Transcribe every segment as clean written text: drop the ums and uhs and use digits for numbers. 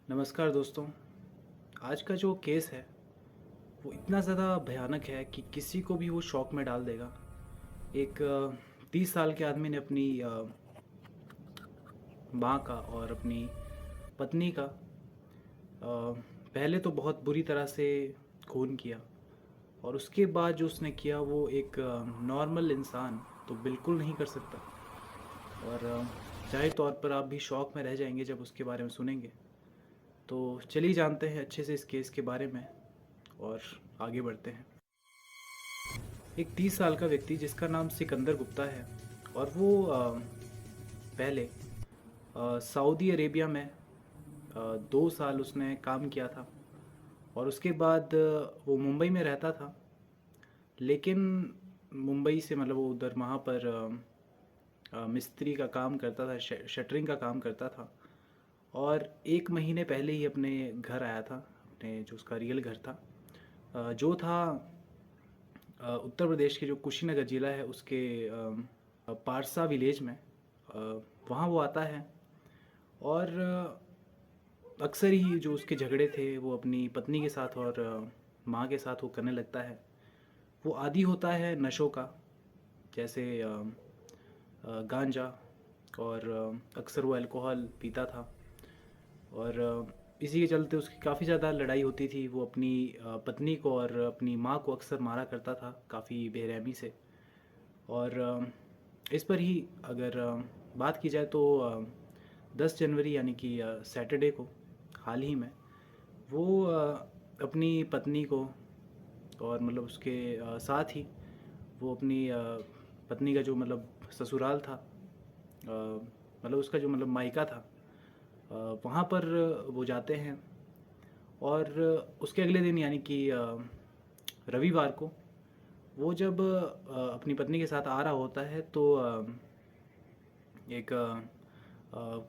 नमस्कार दोस्तों। आज का जो केस है वो इतना ज़्यादा भयानक है कि किसी को भी वो शॉक में डाल देगा। एक 30 साल के आदमी ने अपनी माँ का और अपनी पत्नी का पहले तो बहुत बुरी तरह से खून किया, और उसके बाद जो उसने किया वो एक नॉर्मल इंसान तो बिल्कुल नहीं कर सकता। और ज़ाहिर तौर पर आप भी शॉक में रह जाएंगे जब उसके बारे में सुनेंगे। तो चलिए जानते हैं अच्छे से इस केस के बारे में और आगे बढ़ते हैं। एक 30 साल का व्यक्ति जिसका नाम सिकंदर गुप्ता है, और वो पहले सऊदी अरेबिया में 2 साल उसने काम किया था। और उसके बाद वो मुंबई में रहता था, लेकिन मुंबई से मतलब वो उधर वहाँ पर मिस्त्री का काम करता था, शटरिंग का काम करता था। और 1 महीने पहले ही अपने घर आया था, अपने जो उसका रियल घर था जो था उत्तर प्रदेश के जो कुशीनगर ज़िला है उसके पारसा विलेज में। वहाँ वो आता है, और अक्सर ही जो उसके झगड़े थे वो अपनी पत्नी के साथ और माँ के साथ वो करने लगता है। वो आदी होता है नशों का, जैसे गांजा, और अक्सर वो अल्कोहल पीता था। और इसी के चलते उसकी काफ़ी ज़्यादा लड़ाई होती थी। वो अपनी पत्नी को और अपनी माँ को अक्सर मारा करता था काफ़ी बेरहमी से। और इस पर ही अगर बात की जाए तो 10 जनवरी यानी कि सैटरडे को हाल ही में वो अपनी पत्नी को और मतलब उसके साथ ही वो अपनी पत्नी का जो मतलब ससुराल था, मतलब उसका जो मतलब मायका था, वहाँ पर वो जाते हैं। और उसके अगले दिन यानी कि रविवार को वो जब अपनी पत्नी के साथ आ रहा होता है तो एक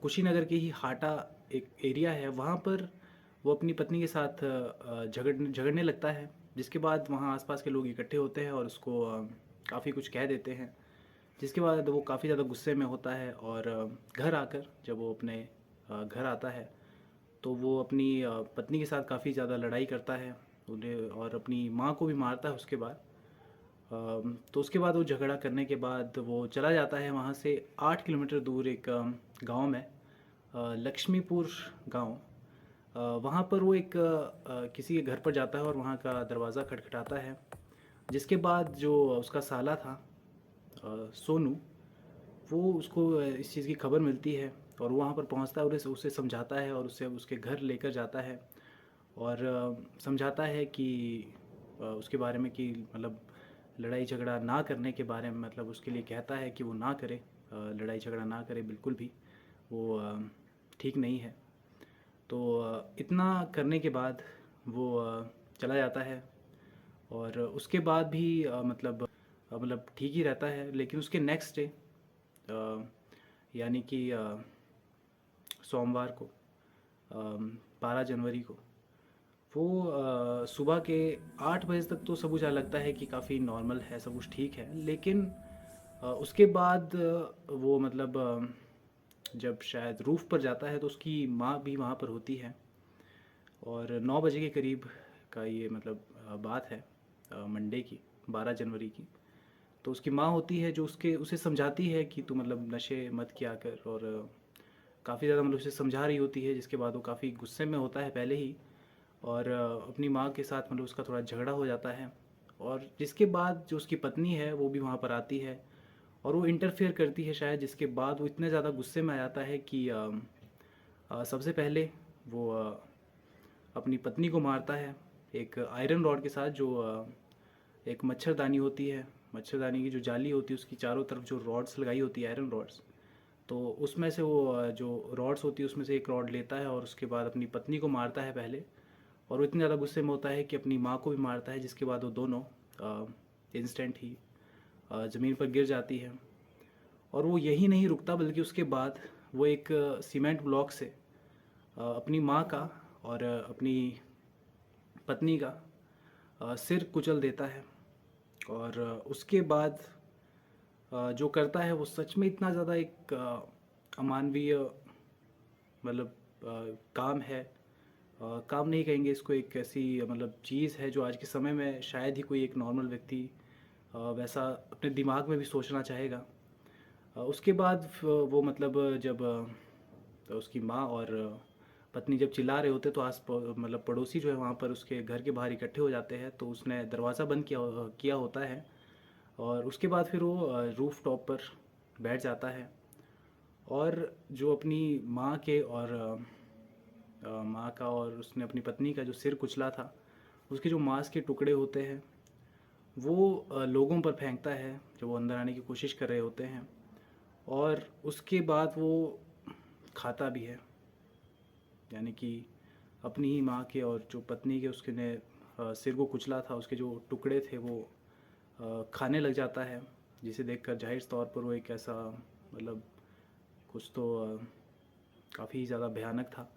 कुशीनगर के ही हाटा एक एरिया है, वहाँ पर वो अपनी पत्नी के साथ झगड़ने लगता है। जिसके बाद वहाँ आसपास के लोग इकट्ठे होते हैं और उसको काफ़ी कुछ कह देते हैं। जिसके बाद वो काफ़ी ज़्यादा गुस्से में होता है, और घर आकर जब वो अपने घर आता है तो वो अपनी पत्नी के साथ काफ़ी ज़्यादा लड़ाई करता है उन्हें, और अपनी माँ को भी मारता है उसके बाद। तो उसके बाद वो झगड़ा करने के बाद वो चला जाता है वहाँ से 8 किलोमीटर दूर एक गांव में, लक्ष्मीपुर गांव। वहाँ पर वो एक किसी के घर पर जाता है और वहाँ का दरवाज़ा खटखटाता है। जिसके बाद जो उसका साला था सोनू, वो उसको इस चीज़ की खबर मिलती है, और वो वहाँ पर पहुँचता है और उसे उसे समझाता है और उसे उसके घर लेकर जाता है। और समझाता है कि उसके बारे में कि मतलब लड़ाई झगड़ा ना करने के बारे में, मतलब उसके लिए कहता है कि वो ना करे, लड़ाई झगड़ा ना करे बिल्कुल भी। वो ठीक नहीं है। तो इतना करने के बाद वो चला जाता है। और उसके बाद भी मतलब ठीक ही रहता है, लेकिन उसके नेक्स्ट डे यानी कि सोमवार को 12 जनवरी को वो सुबह के 8 बजे तक तो सब कुछ लगता है कि काफ़ी नॉर्मल है, सब कुछ ठीक है। लेकिन उसके बाद वो मतलब जब शायद रूफ़ पर जाता है तो उसकी माँ भी वहाँ पर होती है। और 9 बजे के करीब का ये मतलब बात है, मंडे की, 12 जनवरी की। तो उसकी माँ होती है जो उसके उसे समझाती है कि तू मतलब नशे मत किया कर, और काफ़ी ज़्यादा मतलब उसे समझा रही होती है। जिसके बाद वो काफ़ी गुस्से में होता है पहले ही, और अपनी माँ के साथ मतलब उसका थोड़ा झगड़ा हो जाता है। और जिसके बाद जो उसकी पत्नी है वो भी वहाँ पर आती है और वो इंटरफेयर करती है शायद। जिसके बाद वो इतने ज़्यादा गुस्से में आ जाता है कि सबसे पहले वो अपनी पत्नी को मारता है एक आयरन रॉड के साथ, जो एक मच्छरदानी होती है। मच्छरदानी की जो जाली होती है उसकी चारों तरफ जो रॉड्स लगाई होती है, आयरन रॉड्स, तो उसमें से वो जो रॉड्स होती है उसमें से एक रॉड लेता है और उसके बाद अपनी पत्नी को मारता है पहले। और वो इतने ज़्यादा गुस्से में होता है कि अपनी माँ को भी मारता है। जिसके बाद वो दोनों इंस्टेंट ही ज़मीन पर गिर जाती है। और वो यही नहीं रुकता, बल्कि उसके बाद वो एक सीमेंट ब्लॉक से अपनी माँ का और अपनी पत्नी का सिर कुचल देता है। और उसके बाद जो करता है वो सच में इतना ज़्यादा एक अमानवीय मतलब काम है। काम नहीं कहेंगे इसको, एक ऐसी मतलब चीज़ है जो आज के समय में शायद ही कोई एक नॉर्मल व्यक्ति वैसा अपने दिमाग में भी सोचना चाहेगा। उसके बाद वो मतलब जब तो उसकी माँ और पत्नी जब चिल्ला रहे होते तो मतलब पड़ोसी जो है वहाँ पर उसके घर के बाहर इकट्ठे हो जाते हैं, तो उसने दरवाज़ा बंद किया होता है। और उसके बाद फिर वो रूफ टॉप पर बैठ जाता है और जो अपनी माँ के और माँ का और उसने अपनी पत्नी का जो सिर कुचला था, उसके जो मांस के टुकड़े होते हैं वो लोगों पर फेंकता है जो वो अंदर आने की कोशिश कर रहे होते हैं। और उसके बाद वो खाता भी है, यानी कि अपनी ही माँ के और जो पत्नी के उसके ने सिर को कुचला था उसके जो टुकड़े थे वो खाने लग जाता है, जिसे देखकर जाहिर तौर पर वो एक ऐसा मतलब कुछ तो काफ़ी ज़्यादा भयानक था।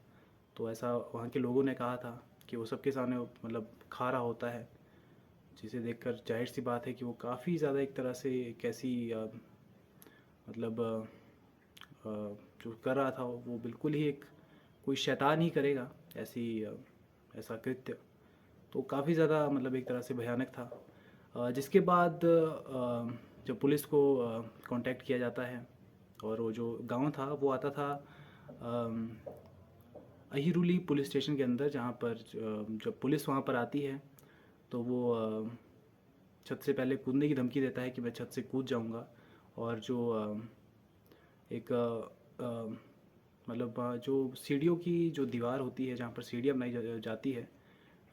तो ऐसा वहाँ के लोगों ने कहा था कि वो सबके सामने मतलब खा रहा होता है, जिसे देखकर जाहिर सी बात है कि वो काफ़ी ज़्यादा एक तरह से एक ऐसी मतलब जो कर रहा था वो बिल्कुल ही एक कोई शैतान ही करेगा ऐसी ऐसा कृत्य। तो काफ़ी ज़्यादा मतलब एक तरह से भयानक था। जिसके बाद जब पुलिस को कांटेक्ट किया जाता है और वो जो गांव था वो आता था अम, अहिरुली पुलिस स्टेशन के अंदर, जहाँ पर जब पुलिस वहाँ पर आती है तो वो छत से पहले कूदने की धमकी देता है कि मैं छत से कूद जाऊँगा। और जो एक मतलब जो सीढ़ियों की जो दीवार होती है जहाँ पर सीढ़ियाँ बनाई जाती है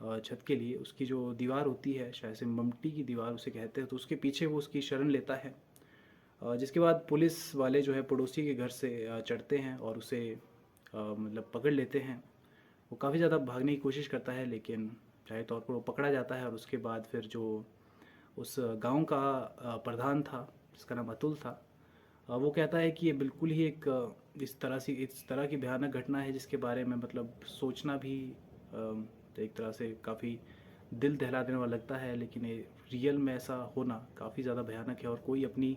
छत के लिए, उसकी जो दीवार होती है शायद से ममटी की दीवार उसे कहते हैं, तो उसके पीछे वो उसकी शरण लेता है। जिसके बाद पुलिस वाले जो है पड़ोसी के घर से चढ़ते हैं और उसे मतलब पकड़ लेते हैं। वो काफ़ी ज़्यादा भागने की कोशिश करता है लेकिन जाहिर तौर पर वो पकड़ा जाता है। और उसके बाद फिर जो उस गांव का प्रधान था जिसका नाम अतुल था, वो कहता है कि ये बिल्कुल ही एक इस तरह की भयानक घटना है जिसके बारे में मतलब सोचना भी एक तरह से काफ़ी दिल दहला देने वाला लगता है, लेकिन ये रियल में ऐसा होना काफ़ी ज़्यादा भयानक है। और कोई अपनी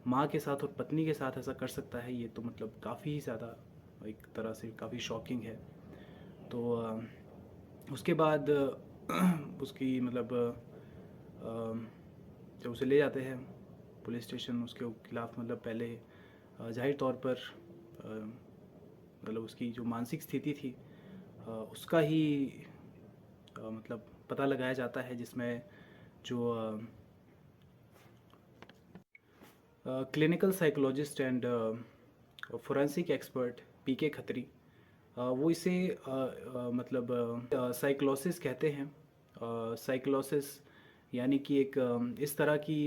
माँ के साथ और पत्नी के साथ ऐसा कर सकता है, ये तो मतलब काफ़ी ज़्यादा एक तरह से काफ़ी शॉकिंग है। तो उसके बाद उसकी मतलब जब उसे ले जाते हैं पुलिस स्टेशन, उसके खिलाफ मतलब पहले जाहिर तौर पर मतलब उसकी जो मानसिक स्थिति थी उसका ही मतलब पता लगाया जाता है, जिसमें जो clinical psychologist and forensic expert P K Khatri, वो इसे मतलब साइक्लोसिस कहते हैं। साइक्लोसिस यानी कि एक इस तरह की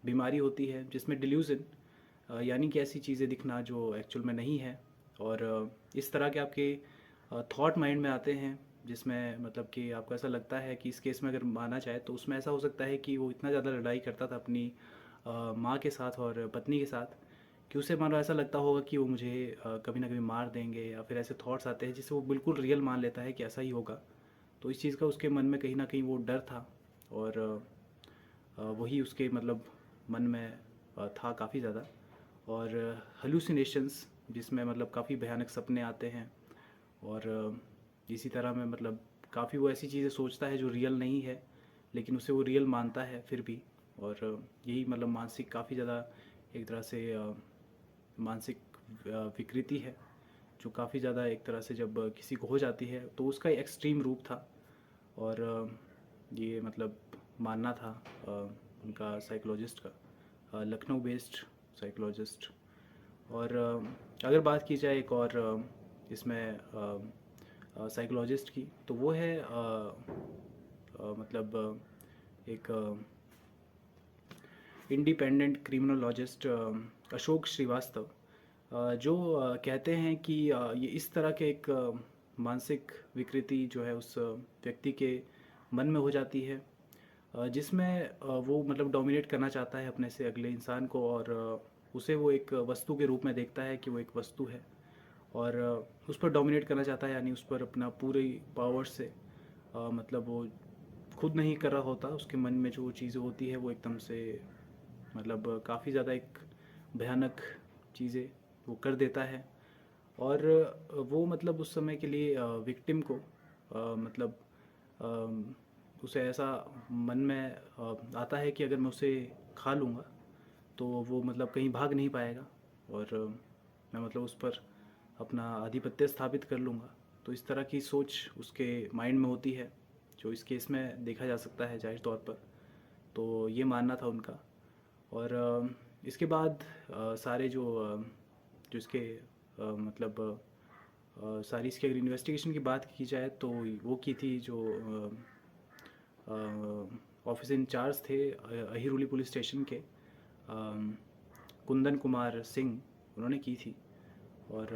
बीमारी होती है जिसमें डिल्यूजन यानी कि ऐसी चीज़ें दिखना जो एक्चुअल में नहीं है। और इस तरह के आपके थॉट माइंड में आते हैं जिसमें मतलब कि आपको ऐसा लगता है कि इस केस में अगर माना जाए तो उसमें ऐसा हो सकता है कि वो इतना ज़्यादा लड़ाई करता था अपनी माँ के साथ और पत्नी के साथ कि उसे मान लो ऐसा लगता होगा कि वो मुझे कभी ना कभी मार देंगे, या फिर ऐसे थॉट्स आते हैं जिससे वो बिल्कुल रियल मान लेता है कि ऐसा ही होगा। तो इस चीज़ का उसके मन में कहीं ना कहीं वो डर था। और वही उसके मतलब मन में था काफ़ी ज़्यादा। और हेलुसिनेशंस जिसमें मतलब काफ़ी भयानक सपने आते हैं। और इसी तरह में मतलब काफ़ी वो ऐसी चीज़ें सोचता है जो रियल नहीं है लेकिन उसे वो रियल मानता है फिर भी। और यही मतलब मानसिक काफ़ी ज़्यादा एक तरह से मानसिक विकृति है जो काफ़ी ज़्यादा एक तरह से जब किसी को हो जाती है तो उसका एक्सट्रीम रूप था। और ये मतलब मानना था उनका साइकोलॉजिस्ट का, लखनऊ बेस्ड साइकोलॉजिस्ट। और अगर बात की जाए एक और इसमें साइकोलॉजिस्ट की, तो वो है मतलब एक इंडिपेंडेंट क्रिमिनोलॉजिस्ट अशोक श्रीवास्तव, जो कहते हैं कि ये इस तरह के एक मानसिक विकृति जो है उस व्यक्ति के मन में हो जाती है जिसमें वो मतलब डोमिनेट करना चाहता है अपने से अगले इंसान को। और उसे वो एक वस्तु के रूप में देखता है कि वो एक वस्तु है और उस पर डोमिनेट करना चाहता है, यानी उस पर अपना पूरी पावर से मतलब वो खुद नहीं कर रहा होता, उसके मन में जो चीज़ें होती है वो एकदम से मतलब काफ़ी ज़्यादा एक भयानक चीज़ें वो कर देता है। और वो मतलब उस समय के लिए विक्टिम को मतलब उसे ऐसा मन में आता है कि अगर मैं उसे खा लूँगा तो वो मतलब कहीं भाग नहीं पाएगा और मैं मतलब उस पर अपना आधिपत्य स्थापित कर लूँगा। तो इस तरह की सोच उसके माइंड में होती है, जो इस केस में देखा जा सकता है ज़ाहिर तौर पर। तो ये मानना था उनका। और इसके बाद सारे जो इसके मतलब सारी इसकी अगर इन्वेस्टिगेशन की बात की जाए तो वो की थी जो ऑफिस इंचार्ज थे अहिरुली पुलिस स्टेशन के, कुंदन कुमार सिंह, उन्होंने की थी। और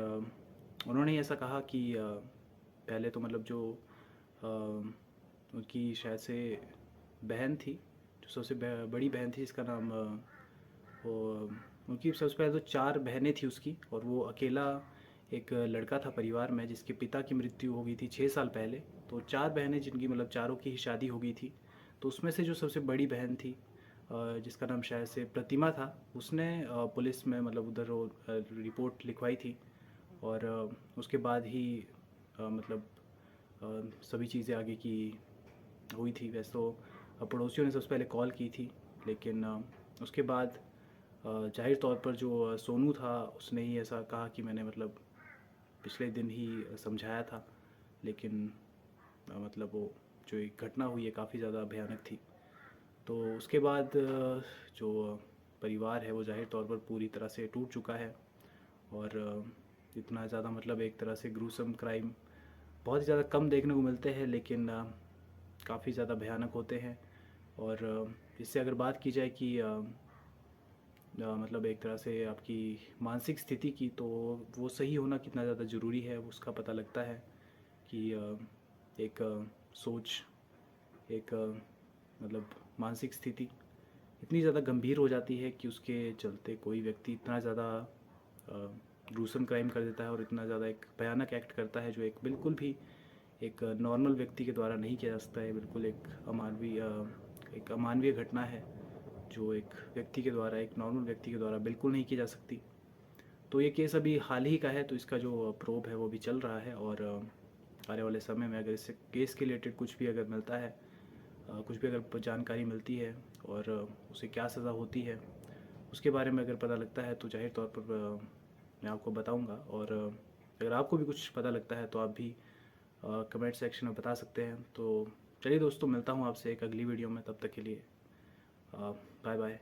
उन्होंने ऐसा कहा कि पहले तो मतलब जो उनकी शायद से बहन थी, जो सबसे बड़ी बहन थी, जिसका नाम वो उनकी सबसे पहले तो 4 बहनें थी उसकी, और वो अकेला एक लड़का था परिवार में जिसके पिता की मृत्यु हो गई थी 6 साल पहले। तो 4 बहनें जिनकी मतलब चारों की ही शादी हो गई थी। तो उसमें से जो सबसे बड़ी बहन थी जिसका नाम शायद से प्रतिमा था, उसने पुलिस में मतलब उधर वो रिपोर्ट लिखवाई थी। और उसके बाद ही मतलब सभी चीज़ें आगे की हुई थी। वैसे तो पड़ोसियों ने सबसे पहले कॉल की थी, लेकिन उसके बाद जाहिर तौर पर जो सोनू था उसने ही ऐसा कहा कि मैंने मतलब पिछले दिन ही समझाया था, लेकिन मतलब वो जो एक घटना हुई है काफ़ी ज़्यादा भयानक थी। तो उसके बाद जो परिवार है वो जाहिर तौर पर पूरी तरह से टूट चुका है। और इतना ज़्यादा मतलब एक तरह से ग्रूसम क्राइम बहुत ही ज़्यादा कम देखने को मिलते हैं, लेकिन काफ़ी ज़्यादा भयानक होते हैं। और इससे अगर बात की जाए कि मतलब एक तरह से आपकी मानसिक स्थिति की, तो वो सही होना कितना ज़्यादा ज़रूरी है उसका पता लगता है कि एक सोच, एक मतलब मानसिक स्थिति इतनी ज़्यादा गंभीर हो जाती है कि उसके चलते कोई व्यक्ति इतना ज़्यादा ग्रूसम क्राइम कर देता है और इतना ज़्यादा एक भयानक एक्ट करता है जो एक बिल्कुल भी एक नॉर्मल व्यक्ति के द्वारा नहीं किया जा सकता है। बिल्कुल एक अमानवीय घटना है जो एक व्यक्ति के द्वारा, एक नॉर्मल व्यक्ति के द्वारा बिल्कुल नहीं की जा सकती। तो ये केस अभी हाल ही का है, तो इसका जो प्रोब है वो भी चल रहा है। और आने वाले समय में अगर इस केस के रिलेटेड कुछ भी अगर मिलता है, कुछ भी अगर जानकारी मिलती है और उसे क्या सज़ा होती है उसके बारे में अगर पता लगता है, तो जाहिर तौर पर मैं आपको बताऊंगा। और अगर आपको भी कुछ पता लगता है तो आप भी कमेंट सेक्शन में बता सकते हैं। तो चलिए दोस्तों, मिलता हूँ आपसे एक अगली वीडियो में। तब तक के लिए बाय बाय।